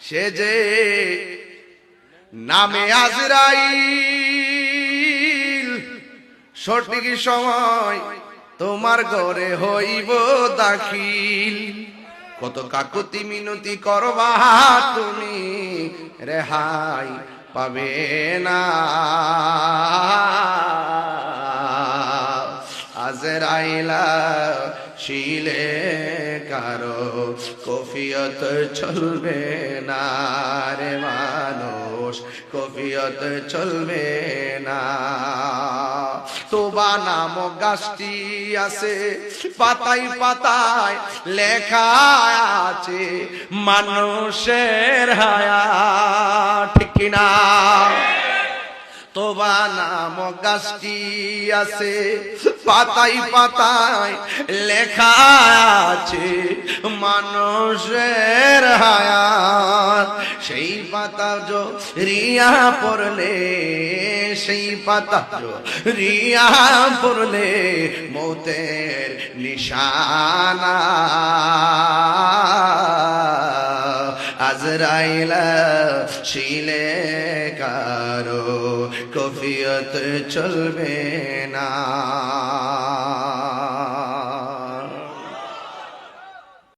সে যে নামে আজরাইল, সঠিক সময় তোমার ঘরে হইব দাখিল। কত কাকুতি মিনতি করবা তুমি, রেহাই পাবে না। আজরাইলা শিলে কারো কফিয়ত চলবে না রে মানুষ, কফিয়ত চলবে না। তোবা নামক গাছটি আছে, পাতায় পাতায় লেখা আছে মানুষের হায়াত, ঠিক কিনা? তোবা নামক গাছটি আছে, পাতায় পাতায় লেখা আছে মানুষের হায়াত। সেই পাতা রিয়া পড়লে, সেই পাতা রিয়া পড়লে মৌতের নিশানা। আজরাইলা শিলে কারো কফিয়ত চলবে না।